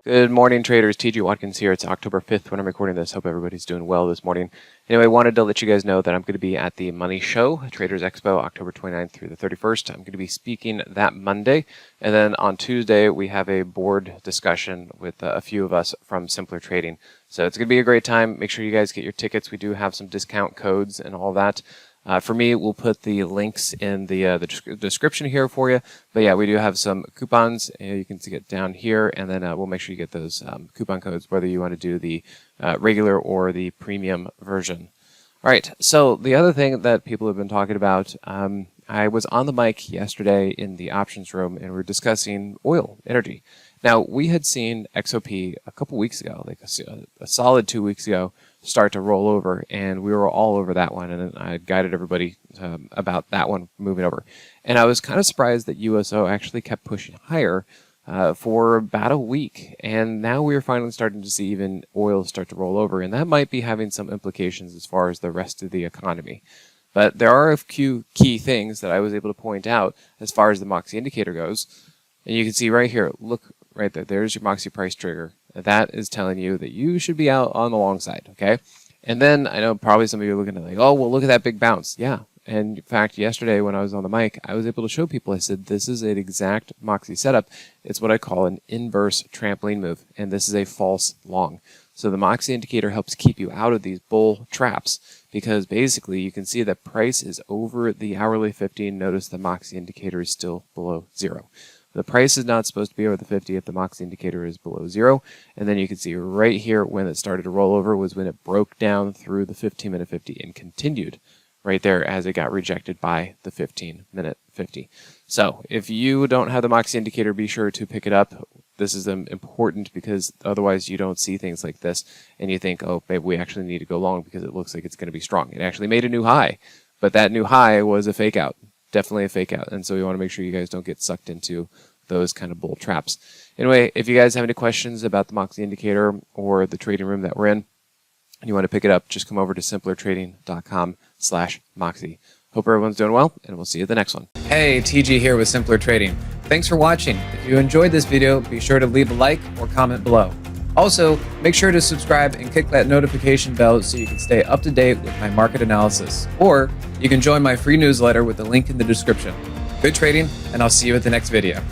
Good morning, traders. TG Watkins here. It's October 5th when I'm recording this. Hope everybody's doing well this morning. Anyway, I wanted to let you guys know that I'm going to be at the Money Show, Traders Expo, October 29th through the 31st. I'm going to be speaking that Monday. And then on Tuesday, we have a board discussion with a few of us from Simpler Trading. So it's going to be a great time. Make sure you guys get your tickets. We do have some discount codes and all that. For me, we'll put the links in the description here for you. But yeah, we do have some coupons. You can see it down here, and then we'll make sure you get those coupon codes, whether you want to do the regular or the premium version. All right, so the other thing that people have been talking about, I was on the mic yesterday in the options room, and we were discussing oil, energy. Now, we had seen XOP a couple weeks ago, like a solid 2 weeks ago, start to roll over, and we were all over that one, and I guided everybody about that one moving over. And I was kind of surprised that USO actually kept pushing higher for about a week, and now we're finally starting to see even oil start to roll over, and that might be having some implications as far as the rest of the economy. But there are a few key things that I was able to point out as far as the Moxy indicator goes, and you can see right here, look right there, there's your Moxy price trigger. That is telling you that you should be out on the long side, okay? And then I know probably some of you are looking at like, oh, well, look at that big bounce. Yeah. And in fact, yesterday when I was on the mic, I was able to show people, I said, this is an exact Moxy setup. It's what I call an inverse trampoline move, and this is a false long. So the Moxy indicator helps keep you out of these bull traps because basically you can see that price is over the hourly 50. Notice the Moxy indicator is still below zero. The price is not supposed to be over the 50 if the Moxy indicator is below zero. And then you can see right here when it started to roll over was when it broke down through the 15-minute 50 and continued right there as it got rejected by the 15-minute 50. So if you don't have the Moxy indicator, be sure to pick it up. This is important because otherwise you don't see things like this and you think, oh, maybe we actually need to go long because it looks like it's going to be strong. It actually made a new high, but that new high was a fake out. Definitely a fake out, and so you want to make sure you guys don't get sucked into those kind of bull traps. Anyway, if you guys have any questions about the Moxy indicator or the trading room that we're in, and you want to pick it up, just come over to simplertrading.com/Moxy. Hope everyone's doing well, and we'll see you at the next one. Hey, TG here with Simpler Trading. Thanks for watching. If you enjoyed this video, be sure to leave a like or comment below. Also, make sure to subscribe and click that notification bell so you can stay up to date with my market analysis. Or you can join my free newsletter with the link in the description. Good trading, and I'll see you at the next video.